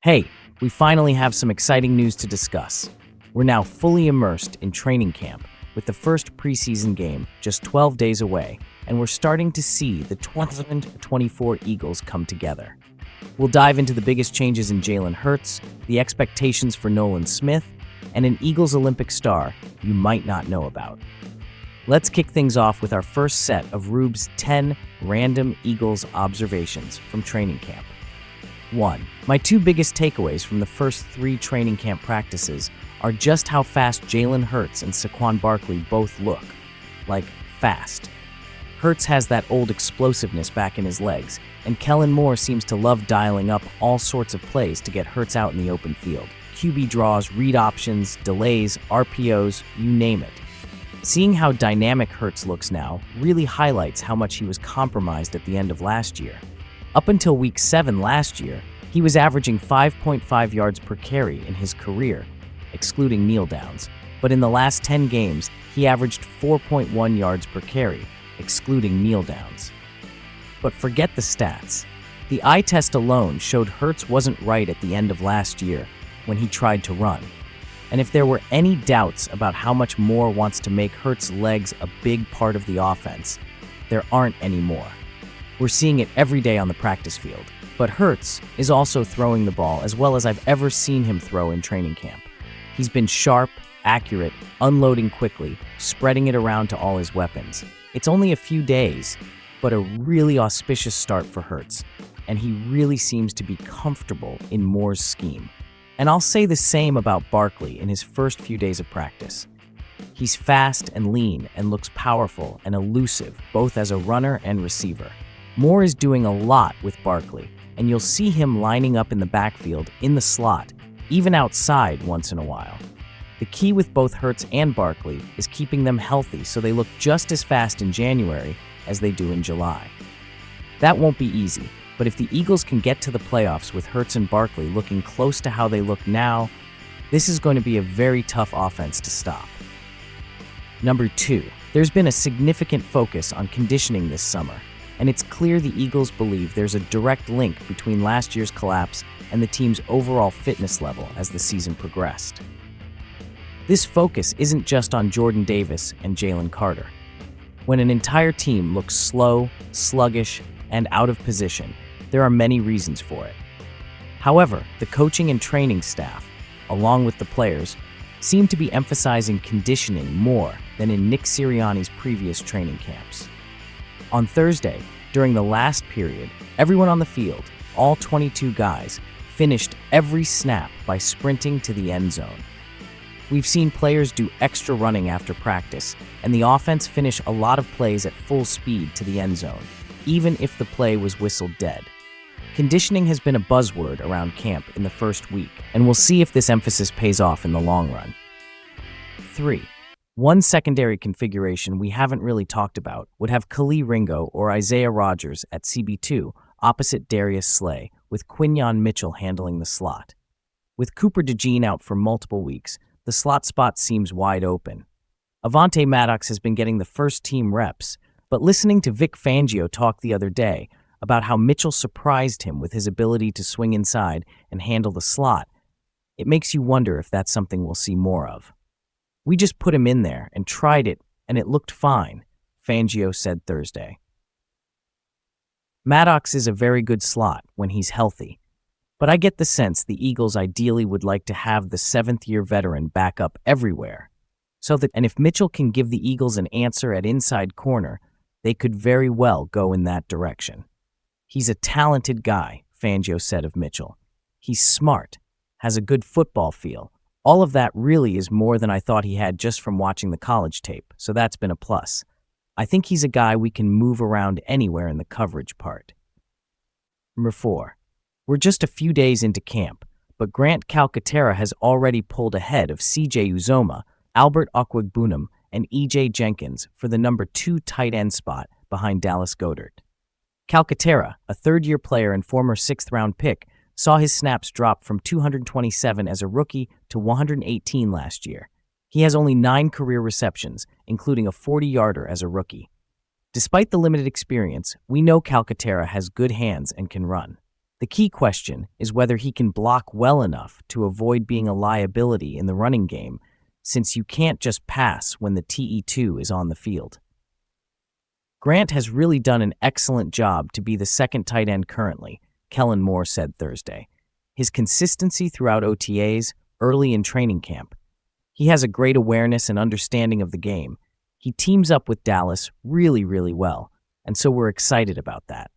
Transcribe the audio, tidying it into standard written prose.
Hey, we finally have some exciting news to discuss. We're now fully immersed in training camp, with the first preseason game just 12 days away, and we're starting to see the 2024 Eagles come together. We'll dive into the biggest changes in Jalen Hurts, the expectations for Nolan Smith, and an Eagles Olympic star you might not know about. Let's kick things off with our first set of Roob's 10 random Eagles observations from training camp. 1. My two biggest takeaways from the first 3 training camp practices are just how fast Jalen Hurts and saquon Barkley both look. Like, fast. Hurts has that old explosiveness back in his legs, and Kellen Moore seems to love dialing up all sorts of plays to get Hurts out in the open field. QB draws, read options, delays, RPOs, you name it. Seeing how dynamic Hurts looks now really highlights how much he was compromised at the end of last year. Up until week 7 last year, he was averaging 5.5 yards per carry in his career, excluding kneel downs, but in the last 10 games, he averaged 4.1 yards per carry, excluding kneel downs. But forget the stats. The eye test alone showed Hurts wasn't right at the end of last year when he tried to run. And if there were any doubts about how much Moore wants to make Hurts' legs a big part of the offense, there aren't any more. We're seeing it every day on the practice field. But Hurts is also throwing the ball as well as I've ever seen him throw in training camp. He's been sharp, accurate, unloading quickly, spreading it around to all his weapons. It's only a few days, but a really auspicious start for Hurts, and he really seems to be comfortable in Moore's scheme. And I'll say the same about Barkley in his first few days of practice. He's fast and lean and looks powerful and elusive, both as a runner and receiver. Moore is doing a lot with Barkley, and you'll see him lining up in the backfield, in the slot, even outside once in a while. The key with both Hurts and Barkley is keeping them healthy so they look just as fast in January as they do in July. That won't be easy, but if the Eagles can get to the playoffs with Hurts and Barkley looking close to how they look now, this is going to be a very tough offense to stop. Number 2, there's been a significant focus on conditioning this summer, and it's clear the Eagles believe there's a direct link between last year's collapse and the team's overall fitness level as the season progressed. This focus isn't just on Jordan Davis and Jalen Carter. When an entire team looks slow, sluggish, and out of position, there are many reasons for it. However, the coaching and training staff, along with the players, seem to be emphasizing conditioning more than in Nick Sirianni's previous training camps. On Thursday, during the last period, everyone on the field, all 22 guys, finished every snap by sprinting to the end zone. We've seen players do extra running after practice, and the offense finish a lot of plays at full speed to the end zone, even if the play was whistled dead. Conditioning has been a buzzword around camp in the first week, and we'll see if this emphasis pays off in the long run. 3. One secondary configuration we haven't really talked about would have Khalil Ringo or Isaiah Rodgers at CB2 opposite Darius Slay, with Quinyon Mitchell handling the slot. With Cooper DeJean out for multiple weeks, the slot spot seems wide open. Avonte Maddox has been getting the first-team reps, but listening to Vic Fangio talk the other day about how Mitchell surprised him with his ability to swing inside and handle the slot, it makes you wonder if that's something we'll see more of. We just put him in there and tried it, and it looked fine, Fangio said Thursday. Maddox is a very good slot when he's healthy, but I get the sense the Eagles ideally would like to have the 7th-year veteran back up everywhere. And if Mitchell can give the Eagles an answer at inside corner, they could very well go in that direction. He's a talented guy, Fangio said of Mitchell. He's smart, has a good football feel. All of that really is more than I thought he had just from watching the college tape, so that's been a plus. I think he's a guy we can move around anywhere in the coverage part. Number 4. We're just a few days into camp, but Grant Calcaterra has already pulled ahead of CJ Uzoma, Albert Okwuegbunam, and EJ Jenkins for the number 2 tight end spot behind Dallas Goedert. Calcaterra, a third-year player and former 6th-round pick, saw his snaps drop from 227 as a rookie to 118 last year. He has only 9 career receptions, including a 40-yarder as a rookie. Despite the limited experience, we know Calcaterra has good hands and can run. The key question is whether he can block well enough to avoid being a liability in the running game, since you can't just pass when the TE2 is on the field. Grant has really done an excellent job to be the second tight end currently, Kellen Moore said Thursday. His consistency throughout OTAs, early in training camp. He has a great awareness and understanding of the game. He teams up with Dallas really, really well, and so we're excited about that.